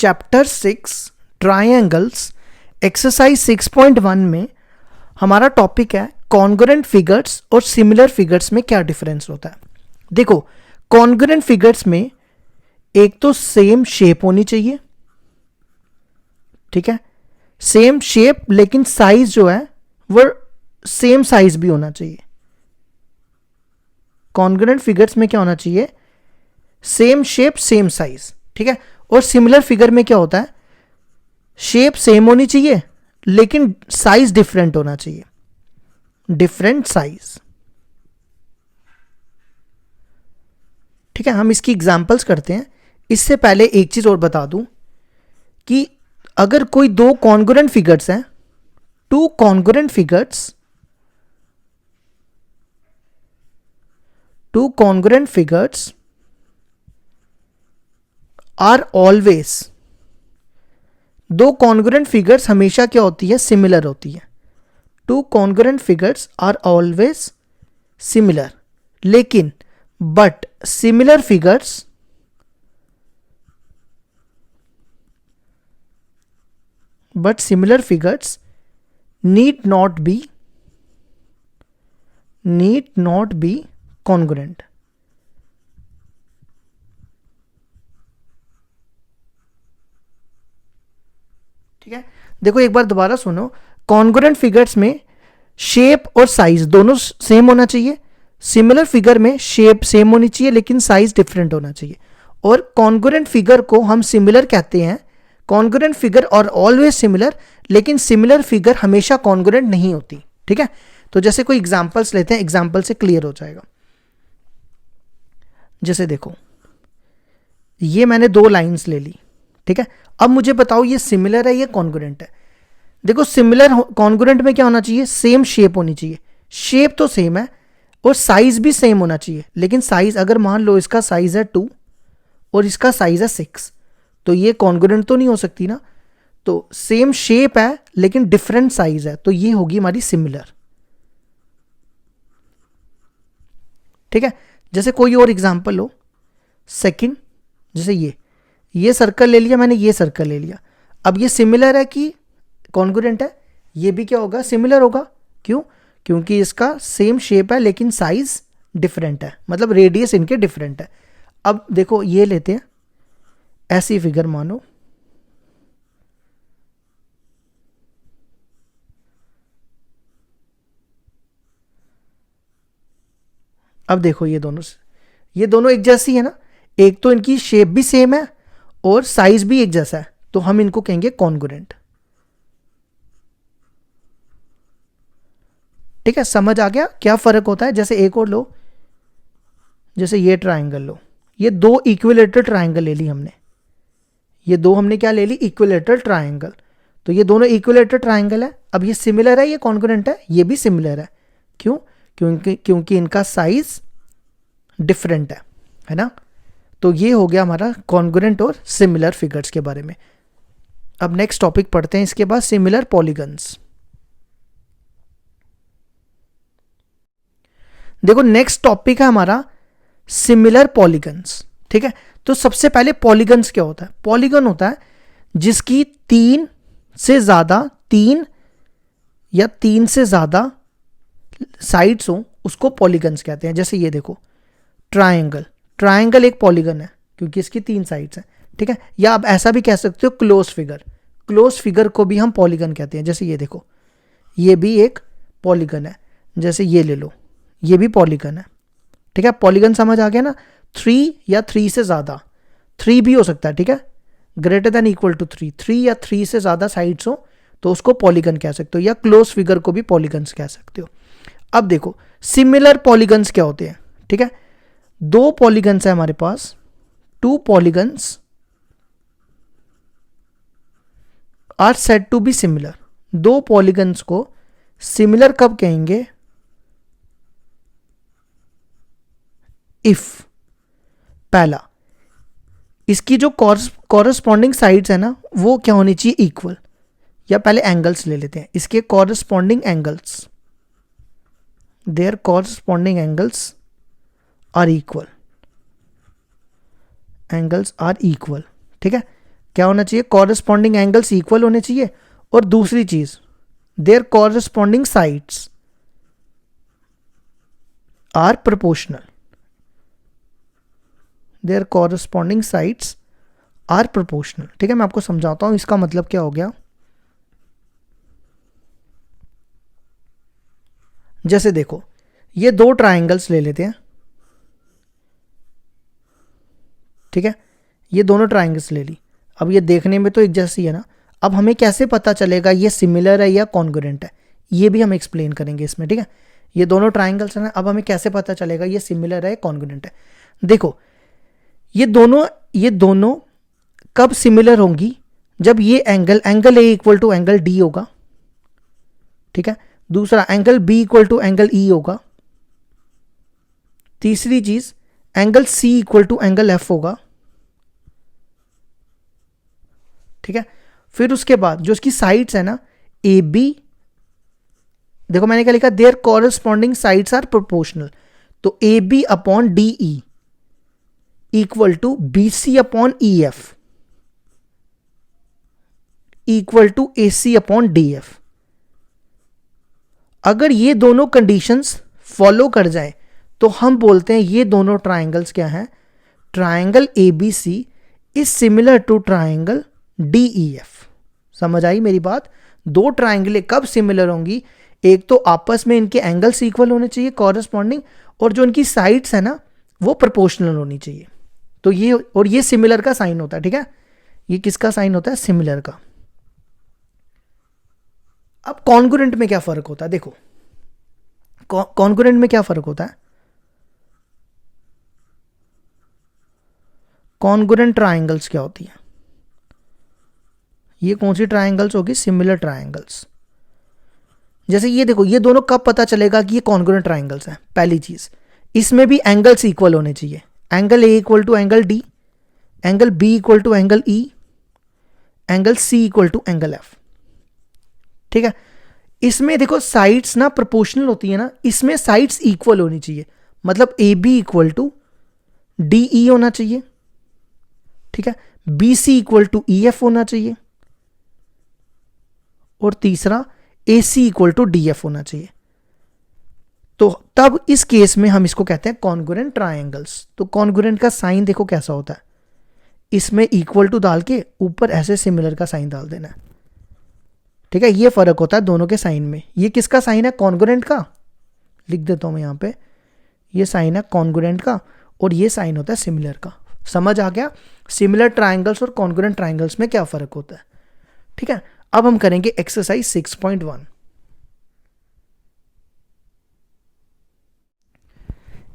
Chapter 6 triangles exercise 6.1 में हमारा topic है कॉन्ग्रुएंट फिगर्स और सिमिलर फिगर्स में क्या डिफरेंस होता है। देखो, कॉन्ग्रुएंट फिगर्स में एक तो सेम शेप होनी चाहिए, ठीक है, सेम शेप, लेकिन साइज जो है वो सेम साइज भी होना चाहिए। कॉन्ग्रुएंट फिगर्स में क्या होना चाहिए? सेम शेप सेम साइज, ठीक है। और सिमिलर फिगर में क्या होता है? शेप सेम होनी चाहिए लेकिन साइज डिफरेंट होना चाहिए, डिफरेंट साइज, ठीक है। हम इसकी एग्जांपल्स करते हैं। इससे पहले एक चीज और बता दूं कि अगर कोई दो कॉन्ग्रुएंट फिगर्स हैं, two congruent figures are always, दो कॉन्ग्रुएंट फिगर्स हमेशा क्या होती है? सिमिलर होती है। Two congruent figures are always similar, लेकिन but similar figures need not be congruent। ठीक है, देखो एक बार दोबारा सुनो। कॉन्ग्रुएंट फिगर्स में शेप और साइज दोनों सेम होना चाहिए। सिमिलर फिगर में शेप सेम होनी चाहिए लेकिन साइज डिफरेंट होना चाहिए। और कॉन्ग्रुएंट फिगर को हम सिमिलर कहते हैं। कॉन्ग्रुएंट फिगर और ऑलवेज सिमिलर, लेकिन सिमिलर फिगर हमेशा कॉन्ग्रुएंट नहीं होती, ठीक है। तो जैसे कोई एग्जांपल्स लेते हैं, एग्जांपल से क्लियर हो जाएगा। जैसे देखो, ये मैंने दो लाइंस ले ली, ठीक है। अब मुझे बताओ ये सिमिलर है या कॉन्ग्रुएंट है? देखो, सिमिलर कॉन्ग्रुएंट में क्या होना चाहिए? सेम शेप होनी चाहिए। शेप तो सेम है और साइज भी सेम होना चाहिए, लेकिन साइज अगर मान लो इसका साइज है 2 और इसका साइज है 6, तो ये कॉन्ग्रुएंट तो नहीं हो सकती ना। तो सेम शेप है लेकिन डिफरेंट साइज है, तो ये होगी हमारी सिमिलर, ठीक है। जैसे कोई और एग्जांपल लो, सेकंड, जैसे ये सर्कल ले लिया मैंने, ये सर्कल ले लिया। अब ये सिमिलर है कि कॉन्ग्रुएंट है? ये भी क्या होगा? सिमिलर होगा। क्यों? क्योंकि इसका सेम शेप है लेकिन साइज डिफरेंट है, मतलब रेडियस इनके डिफरेंट है। अब देखो, ये लेते हैं ऐसी फिगर मानो, अब देखो ये दोनों एक जैसी है ना। एक तो इनकी शेप भी सेम है और साइज भी एक जैसा है, तो हम इनको कहेंगे कॉन्ग्रुएंट, ठीक है। समझ आ गया क्या फर्क होता है? जैसे एक और लो, जैसे ये ट्राइंगल लो, ये दो इक्विलेटरल ट्राइंगल ले ली हमने। ये दो हमने क्या ले ली? Equilateral triangle. तो ये दोनों इक्विलेटरल ट्राइंगल है। अब ये सिमिलर है, ये कॉन्ग्रुएंट है? ये भी सिमिलर है। क्यों? क्योंकि इनका साइज डिफरेंट है ना। तो ये हो गया हमारा कॉन्ग्रुएंट और सिमिलर फिगर्स के बारे में। अब नेक्स्ट टॉपिक पढ़ते हैं इसके बाद, सिमिलर पॉलीगन्स। देखो, नेक्स्ट टॉपिक है हमारा सिमिलर पॉलीगन्स, ठीक है। तो सबसे पहले पॉलीगन्स क्या होता है? पॉलीगन होता है जिसकी तीन या तीन से ज्यादा साइड्स हो, उसको पॉलीगन्स कहते हैं। जैसे ये देखो, ट्राइंगल एक पॉलीगन है क्योंकि इसकी तीन साइड्स हैं, ठीक है। या आप ऐसा भी कह सकते हो क्लोज फिगर को भी हम पॉलीगन कहते हैं। जैसे ये देखो, ये भी एक पॉलीगन है। जैसे ये ले लो, ये भी पॉलीगन है, ठीक है। पॉलीगन समझ आ गया ना? 3 या 3 से ज्यादा, 3 भी हो सकता है, ठीक है, ग्रेटर देन इक्वल टू 3 या 3 से ज्यादा साइड्स हो तो उसको पॉलीगन कह सकते हो, या क्लोज फिगर को भी पॉलीगन्स कह सकते हो। अब देखो, सिमिलर पॉलीगन्स क्या होते हैं, ठीक है। दो पॉलीगन्स है हमारे पास, 2 polygons are said to be similar. दो पॉलीगन्स को सिमिलर कब कहेंगे? इफ, पहला, इसकी जो कॉरस्पॉन्डिंग साइड्स है ना, वो क्या होनी चाहिए? इक्वल। या पहले एंगल्स ले लेते हैं, इसके corresponding angles, their corresponding angles are equal, ठीक है। क्या होना चाहिए, कॉरस्पॉन्डिंग एंगल्स इक्वल होने चाहिए, और दूसरी चीज their corresponding sides are proportional, their corresponding sides are proportional. ठीक है, मैं आपको समझाता हूं इसका मतलब क्या हो गया। जैसे देखो, ये दो ट्राइंगल्स ले लेते हैं, ठीक है, ये दोनों ट्राइंगल्स ले ली। अब ये देखने में तो एक जैसी है ना, अब हमें कैसे पता चलेगा ये सिमिलर है या कॉन्ग्रुएंट है, ये भी हम एक्सप्लेन करेंगे इसमें। ठीक है, ये दोनों ट्राइंगल्स हैं, अब हमें कैसे पता चलेगा ये सिमिलर है या कॉन्ग्रुएंट है। देखो, ये दोनों कब सिमिलर होंगी, जब ये angle A equal to angle D होगा, ठीक है, दूसरा angle B equal to angle E होगा, तीसरी चीज angle C equal to angle F होगा, ठीक है। फिर उसके बाद जो इसकी साइड्स है ना, ए बी, देखो मैंने क्या लिखा, their corresponding sides are proportional, तो A B upon D E equal to B C upon E F equal to A C upon D F. अगर ये दोनों कंडीशंस फॉलो कर जाए तो हम बोलते हैं ये दोनों ट्राइंगल्स क्या हैं, triangle A B C is similar to triangle D E F. समझ आई मेरी बात? दो ट्राइंगलें कब सिमिलर होंगी, एक तो आपस में इनके एंगल्स इक्वल होने चाहिए कॉरस्पॉन्डिंग, और जो इनकी साइड्स है ना वो प्रोपोर्शनल होनी चाहिए। तो ये, और ये सिमिलर का साइन होता है, ठीक है, ये किसका साइन होता है, सिमिलर का। अब कॉन्ग्रुएंट में क्या फर्क होता है, देखो कॉन्ग्रुएंट में क्या फर्क होता है, कॉन्ग्रुएंट ट्राइंगल्स क्या होती है, ये कौन सी ट्राइंगल्स होगी, सिमिलर ट्राइंगल्स। जैसे ये देखो, ये दोनों कब पता चलेगा कि ये कॉन्ग्रुएंट ट्राइंगल्स हैं, पहली चीज इसमें भी एंगल्स इक्वल होने चाहिए, angle A equal to angle D, angle B equal to angle E, angle C equal to angle F, ठीक है। इसमें देखो साइड्स ना प्रोपोर्शनल होती है ना, इसमें साइड्स इक्वल होनी चाहिए, मतलब A B equal to D E होना चाहिए, ठीक है, B C equal to E F होना चाहिए, और तीसरा A C equal to D F होना चाहिए। तो तब इस केस में हम इसको कहते हैं कॉन्ग्रुएंट ट्राइंगल्स। तो कॉन्ग्रुएंट का साइन देखो कैसा होता है, इसमें इक्वल टू डाल के ऊपर ऐसे सिमिलर का साइन डाल देना है, ठीक है, ये फर्क होता है दोनों के साइन में। ये किसका साइन है, कॉन्ग्रुएंट का, लिख देता हूं मैं यहां पे, ये साइन है कॉन्ग्रुएंट का, और ये साइन होता है सिमिलर का। समझ आ गया सिमिलर ट्राइंगल्स और कॉन्ग्रुएंट ट्राइंगल्स में क्या फर्क होता है, ठीक है। अब हम करेंगे exercise 6.1।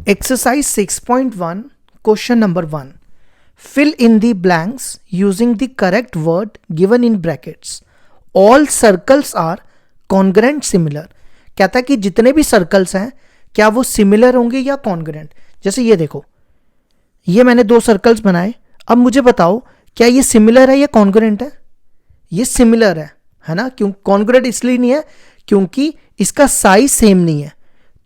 Exercise 6.1 question number 1, fill in the blanks using the correct word given in brackets, all circles are congruent similar. कहता है कि जितने भी सर्कल्स हैं क्या वो सिमिलर होंगे या कॉन्ग्रुएंट। जैसे ये देखो, ये मैंने दो सर्कल्स बनाए, अब मुझे बताओ क्या ये सिमिलर है या कॉन्ग्रुएंट है। ये सिमिलर है ना, क्यों कॉन्ग्रुएंट इसलिए नहीं है क्योंकि इसका साइज सेम नहीं है,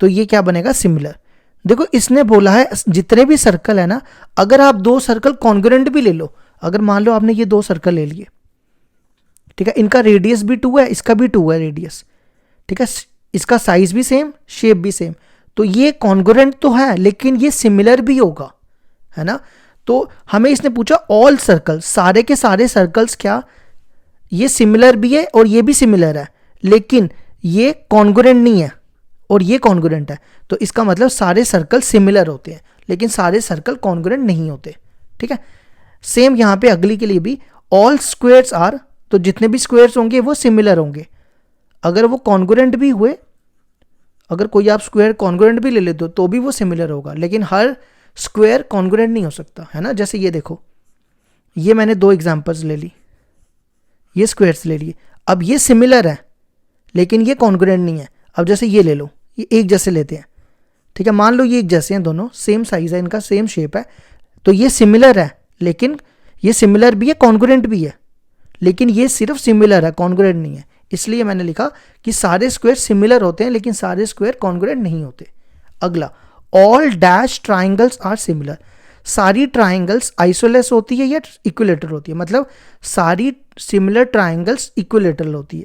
तो ये क्या बनेगा, सिमिलर। देखो इसने बोला है जितने भी सर्कल है ना, अगर आप दो सर्कल कॉन्ग्रुएंट भी ले लो, अगर मान लो आपने ये दो सर्कल ले लिए, ठीक है, इनका रेडियस भी 2 है, इसका भी 2 है रेडियस, ठीक है, इसका साइज भी सेम, शेप भी सेम, तो ये कॉन्ग्रुएंट तो है लेकिन ये सिमिलर भी होगा, है ना। तो हमें इसने पूछा ऑल सर्कल, सारे के सारे सर्कल्स क्या ये सिमिलर भी है और ये भी सिमिलर है, लेकिन ये कॉन्ग्रुएंट नहीं है और ये कॉन्ग्रुएंट है, तो इसका मतलब सारे सर्कल सिमिलर होते हैं लेकिन सारे सर्कल कॉन्ग्रुएंट नहीं होते, ठीक है। सेम यहां पे अगली के लिए भी, ऑल स्क्वायर्स आर, तो जितने भी स्क्वायर्स होंगे वो सिमिलर होंगे, अगर वो कॉन्ग्रुएंट भी हुए, अगर कोई आप स्क्वायर कॉन्ग्रुएंट भी ले लेते हो तो भी वो सिमिलर होगा, लेकिन हर स्क्वायर कॉन्ग्रुएंट नहीं हो सकता, है ना। जैसे ये देखो, ये मैंने दो एग्जांपल्स ले ली, ये स्क्वायर्स ले लिए, अब ये सिमिलर है लेकिन ये कॉन्ग्रुएंट नहीं है। अब जैसे ये ले लो, ये एक जैसे लेते हैं, ठीक है, मान लो ये एक जैसे हैं, दोनों सेम साइज है, इनका सेम शेप है, तो ये सिमिलर है, लेकिन ये सिमिलर भी है कॉन्ग्रुएंट भी है, लेकिन ये सिर्फ सिमिलर है कॉन्ग्रुएंट नहीं है, इसलिए मैंने लिखा कि सारे स्क्वायर सिमिलर होते हैं लेकिन सारे स्क्वायर कॉन्ग्रुएंट नहीं होते। अगला, all dash triangles are similar, सारी ट्राइंगल्स आइसोलेस होती है या इक्विलेटरल होती है, मतलब सारी सिमिलर ट्राइंगल्स इक्विलेटरल होती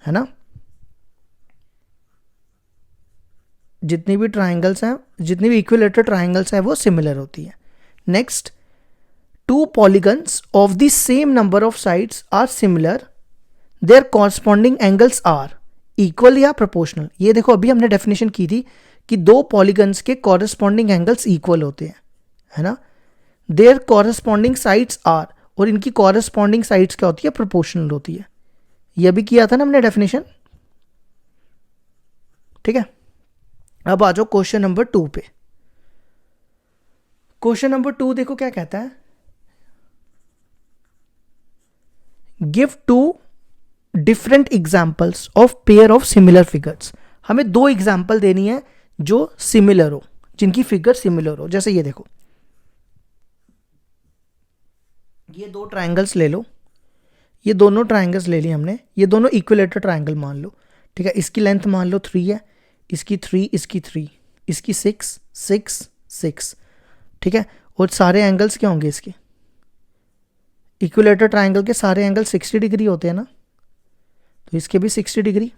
है ना। जितनी भी ट्राइंगल्स हैं, जितनी भी इक्विलेटरल ट्राइंगल्स हैं वो सिमिलर होती है। Next, two polygons of the same number of sides are similar, their corresponding angles are equal या प्रोपोर्शनल। ये देखो अभी हमने डेफिनेशन की थी कि दो पॉलीगन्स के कॉरस्पॉन्डिंग एंगल्स इक्वल होते हैं, है ना। देयर कॉरस्पॉन्डिंग साइड्स आर, और इनकी कॉरस्पॉन्डिंग साइड्स क्या होती है, प्रोपोर्शनल होती है। यह भी किया था ना हमने डेफिनेशन, ठीक है। अब आ जाओ क्वेश्चन नंबर 2 पे। क्वेश्चन नंबर 2 देखो क्या कहता है, give two different examples of pair of similar figures. हमें दो एग्जाम्पल देनी है जो सिमिलर हो, जिनकी फिगर सिमिलर हो। जैसे ये देखो, ये दो ट्राइंगल्स ले लो, ये दोनों ट्राइंगल्स ले लिए हमने, ये दोनों इक्विलेटर ट्राइंगल मान लो, ठीक है। इसकी लेंथ मान लो 3 है, इसकी 3, इसकी 3, इसकी 6, 6, 6, ठीक है। और सारे एंगल्स क्या होंगे इसके, इक्विलेटर ट्राइंगल के सारे एंगल 60 डिग्री होते हैं ना, तो इसके भी 60 डिग्री।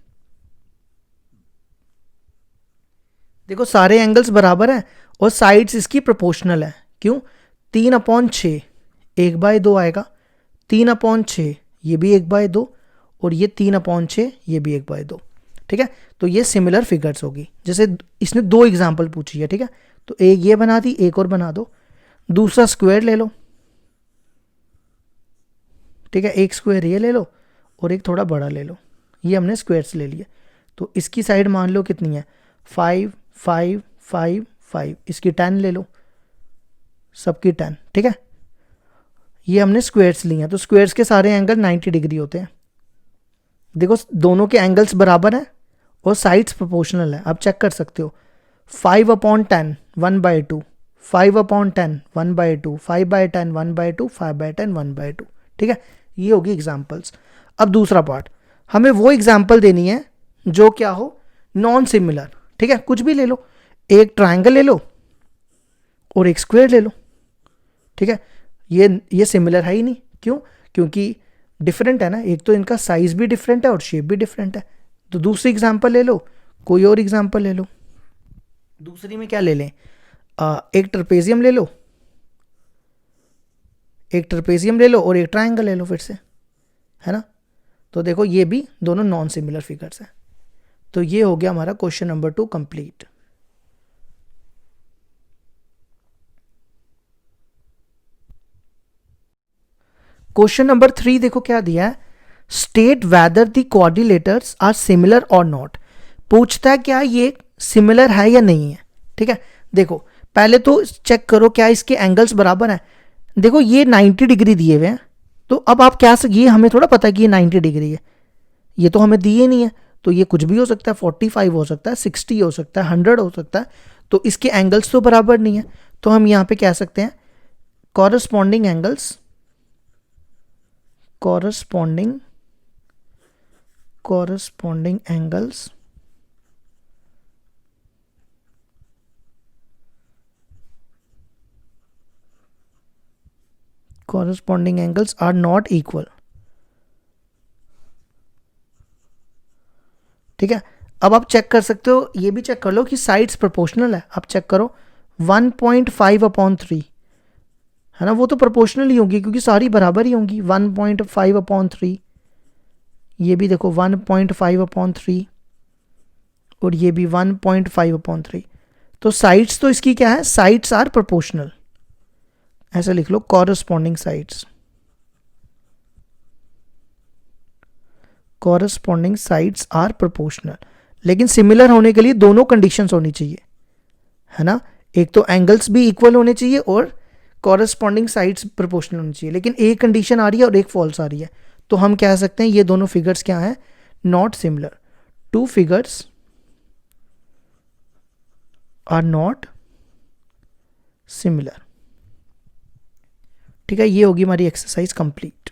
देखो सारे एंगल्स बराबर हैं और साइड्स इसकी प्रोपोर्शनल है। क्यों, 3/6 1/2 आएगा, 3/6 ये भी 1/2, और ये 3/6 ये भी 1/2, ठीक है। तो ये सिमिलर फिगर्स होगी। जैसे इसने दो एग्जाम्पल पूछी है, ठीक है, तो एक ये बना दी, एक और बना दो। दूसरा स्क्वायर ले लो, ठीक है, एक स्क्वायर ये ले लो और एक थोड़ा बड़ा ले लो। ये हमने स्क्वायर्स ले लिए, तो इसकी साइड मान लो कितनी है, 5, 5, 5, 5, इसकी 10 ले लो, सबकी 10, ठीक है। ये हमने स्क्वायर्स लिए हैं, तो स्क्वायर्स के सारे एंगल 90 डिग्री होते हैं। देखो दोनों के एंगल्स बराबर हैं और साइड्स प्रोपोर्शनल है। आप चेक कर सकते हो, 5/10 1/2, 5/10 1/2, 5/10 1/2, 5/10 1/2, ठीक है। ये होगी एग्जाम्पल्स। अब दूसरा पार्ट, हमें वो एग्जाम्पल देनी है जो क्या हो, नॉन सिमिलर, ठीक है। कुछ भी ले लो, एक ट्राइंगल ले लो और एक स्क्वायर ले लो, ठीक है। ये सिमिलर है ही नहीं, क्यों, क्योंकि डिफरेंट है ना, एक तो इनका साइज भी डिफरेंट है और शेप भी डिफरेंट है। तो दूसरी एग्जाम्पल ले लो, कोई और एग्जाम्पल ले लो। दूसरी में क्या ले लें, एक ट्रपेजियम ले लो, एक ट्रपेजियम ले लो और एक ट्राइंगल ले लो फिर से, है ना। तो देखो ये भी दोनों नॉन सिमिलर फिगर्स हैं। तो ये हो गया हमारा question number 2 complete. Question number 3 देखो क्या दिया है, state whether the coordinators are similar और नॉट। पूछता है क्या ये सिमिलर है या नहीं है, ठीक है। देखो पहले तो चेक करो क्या इसके एंगल्स बराबर हैं। देखो ये 90 डिग्री दिए हुए हैं, तो अब आप क्या ये हमें थोड़ा पता है कि ये 90 डिग्री है, ये तो हमें दिए नहीं है, तो ये कुछ भी हो सकता है, 45 हो सकता है, 60 हो सकता है, 100 हो सकता है। तो इसके एंगल्स तो बराबर नहीं है, तो हम यहाँ पे कह सकते हैं corresponding angles, corresponding angles corresponding angles are not equal, ठीक है। अब आप चेक कर सकते हो, ये भी चेक कर लो कि साइड्स प्रोपोर्शनल है। आप चेक करो 1.5/3 है ना, वो तो प्रोपोर्शनल ही होगी क्योंकि सारी बराबर ही होंगी। 1.5/3, ये भी देखो 1.5/3 और ये भी 1.5/3। तो साइड्स तो इसकी क्या है, साइड्स आर प्रोपोर्शनल, ऐसा लिख लो, corresponding sides, corresponding sides are proportional. लेकिन सिमिलर होने के लिए दोनों कंडीशंस होनी चाहिए, है ना। एक तो एंगल्स भी इक्वल होने चाहिए और कॉरस्पॉन्डिंग साइड्स प्रोपोर्शनल होनी चाहिए। लेकिन एक कंडीशन आ रही है और एक फॉल्स आ रही है, तो हम कह सकते हैं ये दोनों फिगर्स क्या हैं, not similar. Two figures are not similar, ठीक है। ये होगी हमारी एक्सरसाइज कंप्लीट।